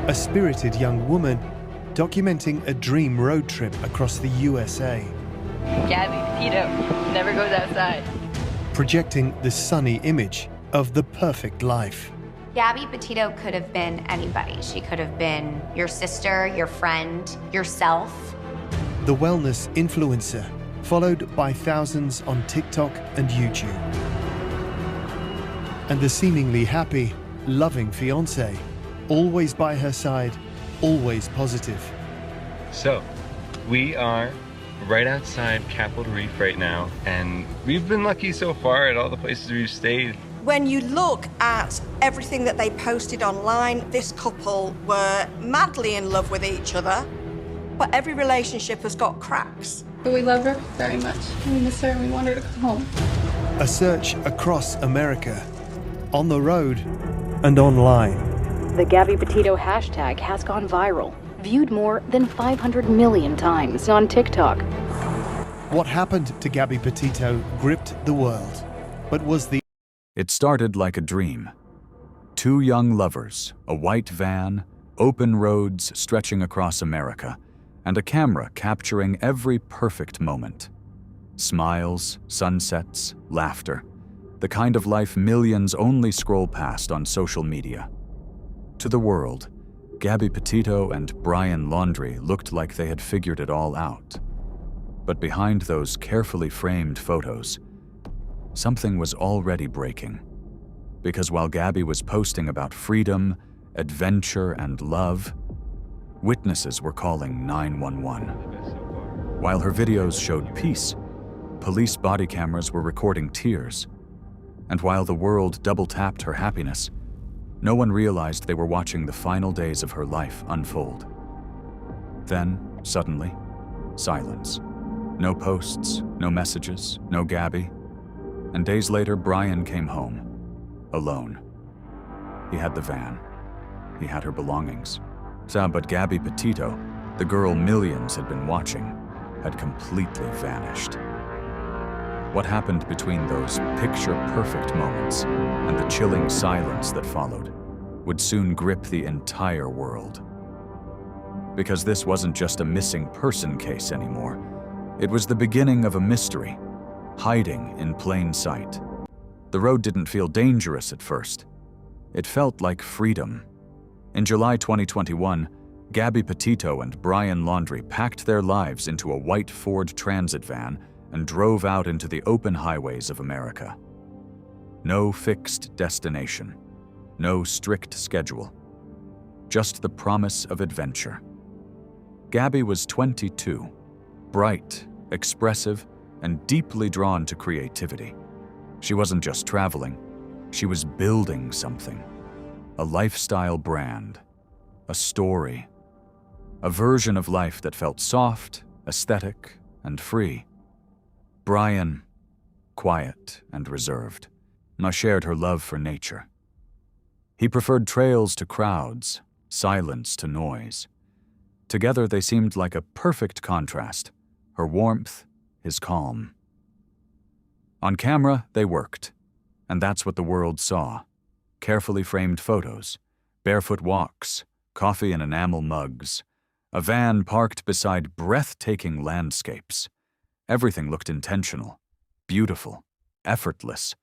a spirited young woman documenting a dream road trip across the USA, Gabby Petito never goes outside. projecting the sunny image of the perfect life. Gabby Petito could have been anybody. She could have been your sister, your friend, yourself. The wellness influencer, followed by thousands on TikTok and YouTube. And the seemingly happy, loving fiancé, always by her side, always positive. So, we are right outside Capitol Reef right now, and we've been lucky so far at all the places we've stayed. When you look at everything that they posted online, this couple were madly in love with each other, but every relationship has got cracks. But we love her very much. We miss her and we want her to come home. A search across America, on the road and online. The Gabby Petito hashtag has gone viral, viewed more than 500 million times on TikTok. What happened to Gabby Petito gripped the world, but was the It started like a dream. Two young lovers, a white van, open roads stretching across America, and a camera capturing every perfect moment. Smiles, sunsets, laughter, the kind of life millions only scroll past on social media. To the world, Gabby Petito and Brian Laundrie looked like they had figured it all out. But behind those carefully framed photos, something was already breaking. Because while Gabby was posting about freedom, adventure, and love, witnesses were calling 911. While her videos showed peace, police body cameras were recording tears. And while the world double-tapped her happiness, no one realized they were watching the final days of her life unfold. Then, suddenly, silence. No posts, no messages, no Gabby. And days later, Brian came home, alone. He had the van. He had her belongings. But Gabby Petito, the girl millions had been watching, had completely vanished. What happened between those picture-perfect moments and the chilling silence that followed would soon grip the entire world. Because this wasn't just a missing person case anymore. It was the beginning of a mystery, hiding in plain sight. The road didn't feel dangerous at first. It felt like freedom. In July 2021, Gabby Petito and Brian Laundrie packed their lives into a white Ford Transit van and drove out into the open highways of America. No fixed destination, no strict schedule, just the promise of adventure. Gabby was 22, bright, expressive, and deeply drawn to creativity. She wasn't just traveling, she was building something. A lifestyle brand, a story, a version of life that felt soft, aesthetic, and free. Brian, quiet and reserved, shared her love for nature. He preferred trails to crowds, silence to noise. Together they seemed like a perfect contrast, her warmth, his calm. On camera, they worked, and that's what the world saw. Carefully framed photos, barefoot walks, coffee in enamel mugs, a van parked beside breathtaking landscapes. Everything looked intentional, beautiful, effortless,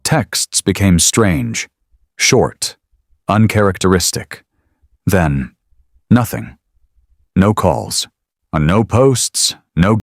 Texts became strange, short, uncharacteristic. Then, nothing. No calls, no posts, no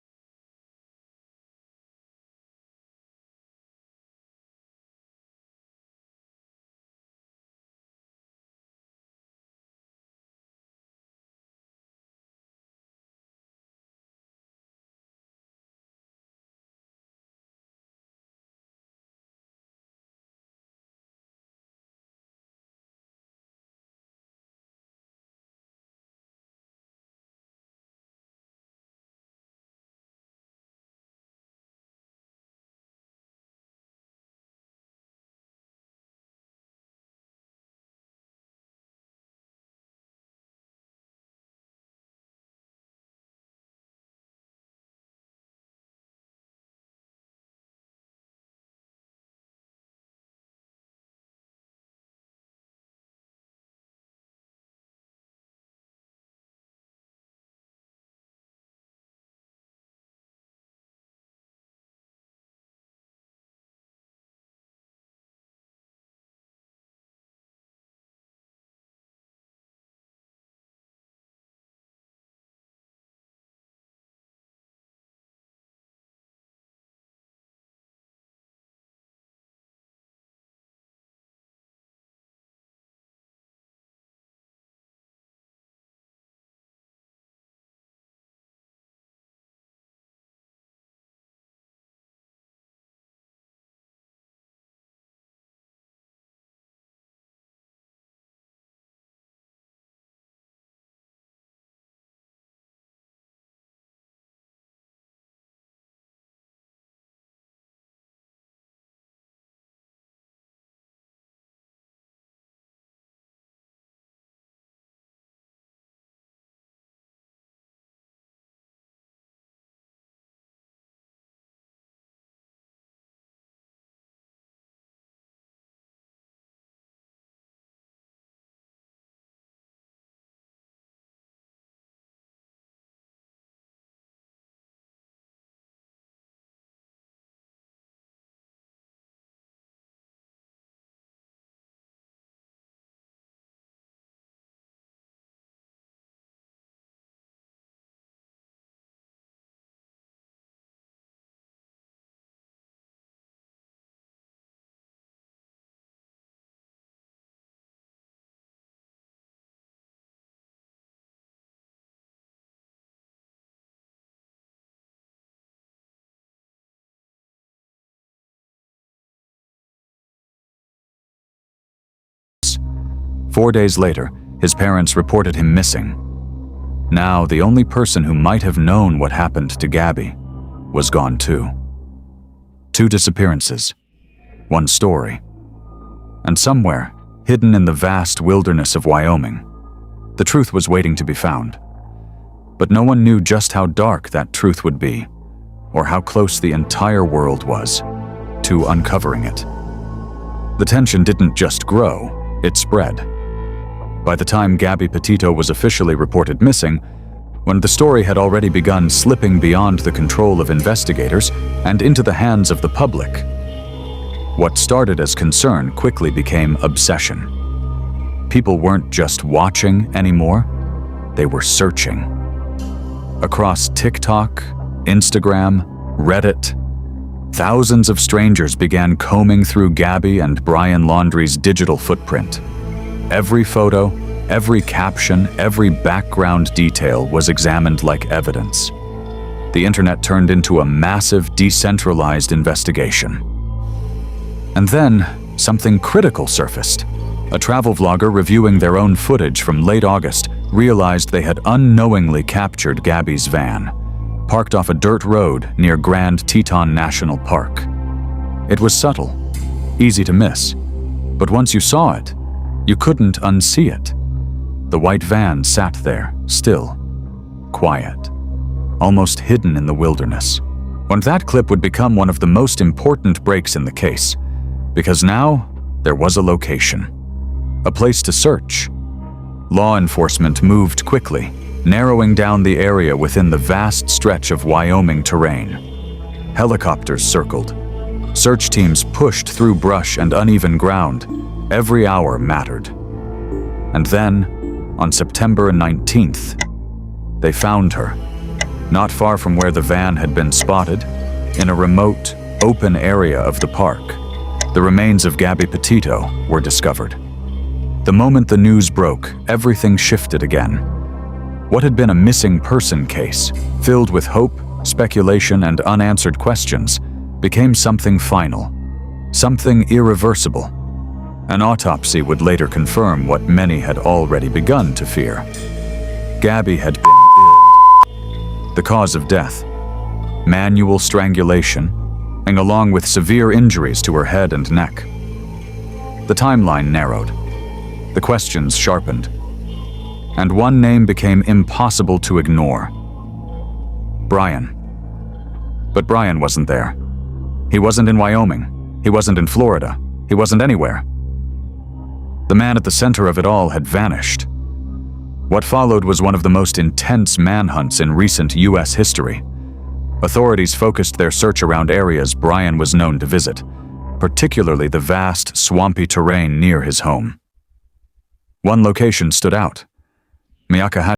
"4 days later, his parents reported him missing. Now, the only person who might have known what happened to Gabby was gone too. 2 disappearances, 1 story. And somewhere, hidden in the vast wilderness of Wyoming, the truth was waiting to be found. But no one knew just how dark that truth would be, or how close the entire world was to uncovering it. The tension didn't just grow, it spread. By the time Gabby Petito was officially reported missing, when the story had already begun slipping beyond the control of investigators and into the hands of the public, what started as concern quickly became obsession. People weren't just watching anymore, they were searching. Across TikTok, Instagram, Reddit, thousands of strangers began combing through Gabby and Brian Laundrie's digital footprint. Every photo, every caption, every background detail was examined like evidence. The internet turned into a massive, decentralized investigation. And then, something critical surfaced. A travel vlogger reviewing their own footage from late August realized they had unknowingly captured Gabby's van, parked off a dirt road near Grand Teton National Park. It was subtle, easy to miss, but once you saw it, you couldn't unsee it. The white van sat there, still, quiet, almost hidden in the wilderness. And that clip would become one of the most important breaks in the case, because now there was a location, a place to search. Law enforcement moved quickly, narrowing down the area within the vast stretch of Wyoming terrain. Helicopters circled, Search teams pushed through brush and uneven ground. Every hour mattered. And then, on September 19th, they found her, not far from where the van had been spotted, in a remote, open area of the park. The remains of Gabby Petito were discovered. The moment the news broke, everything shifted again. What had been a missing person case, filled with hope, speculation, and unanswered questions, became something final, something irreversible. An autopsy would later confirm what many had already begun to fear. Gabby had been killed. The cause of death: manual strangulation, and along with severe injuries to her head and neck. The timeline narrowed. The questions sharpened. And one name became impossible to ignore: Brian. But Brian wasn't there. He wasn't in Wyoming. He wasn't in Florida. He wasn't anywhere. The man at the center of it all had vanished. What followed was one of the most intense manhunts in recent U.S. history. Authorities focused their search around areas Brian was known to visit, particularly the vast, swampy terrain near his home. One location stood out: Miyaka.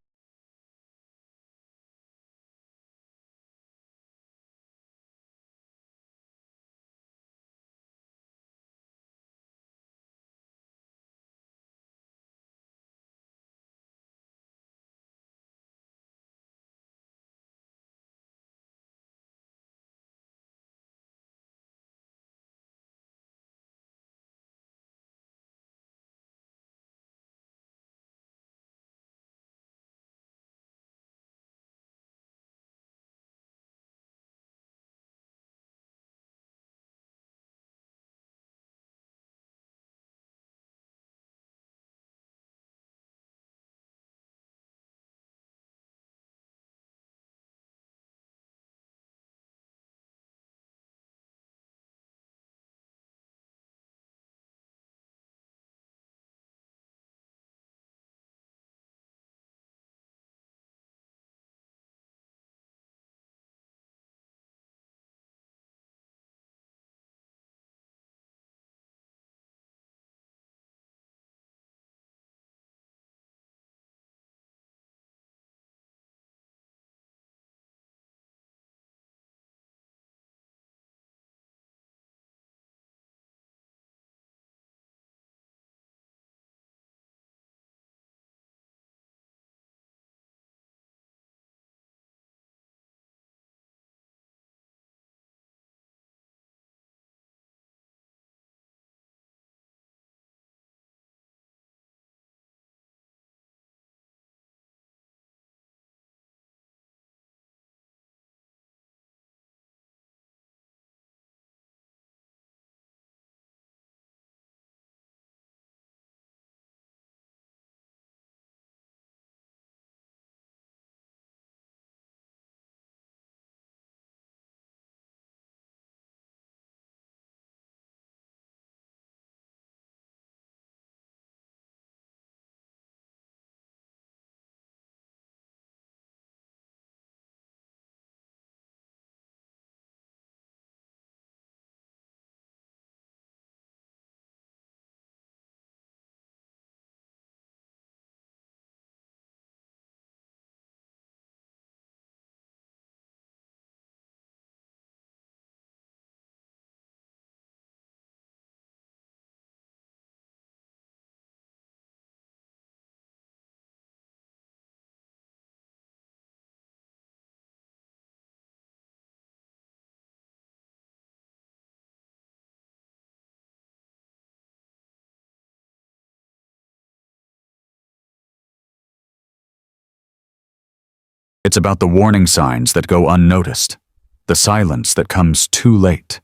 It's about the warning signs that go unnoticed, the silence that comes too late,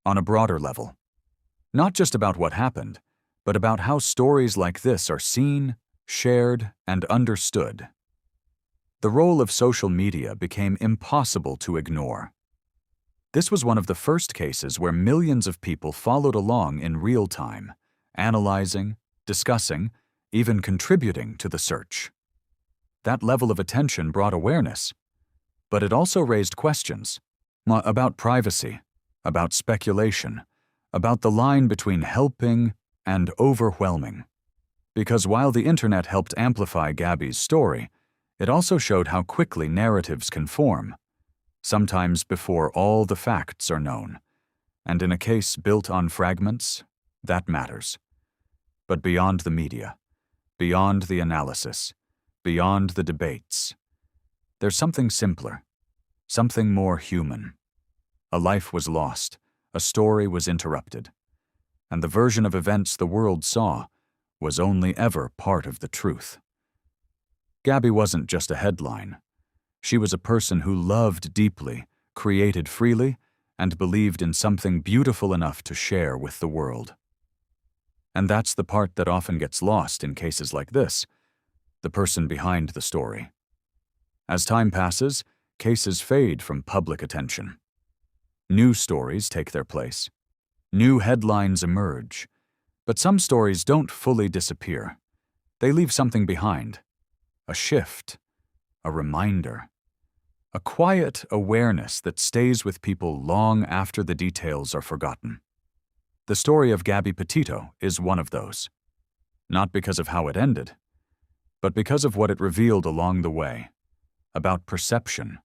on a broader level. Not just about what happened, but about how stories like this are seen, shared, and understood. The role of social media became impossible to ignore. This was one of the first cases where millions of people followed along in real time, analyzing, discussing, even contributing to the search. That level of attention brought awareness, but it also raised questions about privacy, about speculation, about the line between helping and overwhelming. Because while the internet helped amplify Gabby's story, it also showed how quickly narratives can form, sometimes before all the facts are known. And in a case built on fragments, that matters. But beyond the media, beyond the analysis, beyond the debates, there's something simpler, something more human. A life was lost, a story was interrupted, and the version of events the world saw was only ever part of the truth. Gabby wasn't just a headline. She was a person who loved deeply, created freely, and believed in something beautiful enough to share with the world. And that's the part that often gets lost in cases like this, the person behind the story. As time passes, cases fade from public attention. New stories take their place. New headlines emerge. But some stories don't fully disappear. They leave something behind. A shift, a reminder, a quiet awareness that stays with people long after the details are forgotten. The story of Gabby Petito is one of those. Not because of how it ended, but because of what it revealed along the way, about perception,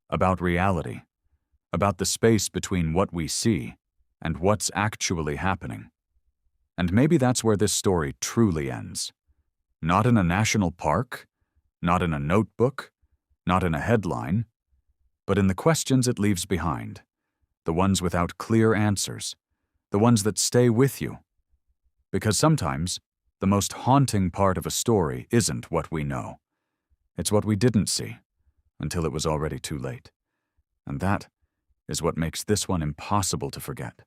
about reality, about the space between what we see and what's actually happening. And maybe that's where this story truly ends. Not in a national park, not in a notebook, not in a headline, but in the questions it leaves behind, the ones without clear answers, the ones that stay with you. Because sometimes, the most haunting part of a story isn't what we know. It's what we didn't see, until it was already too late. And that is what makes this one impossible to forget.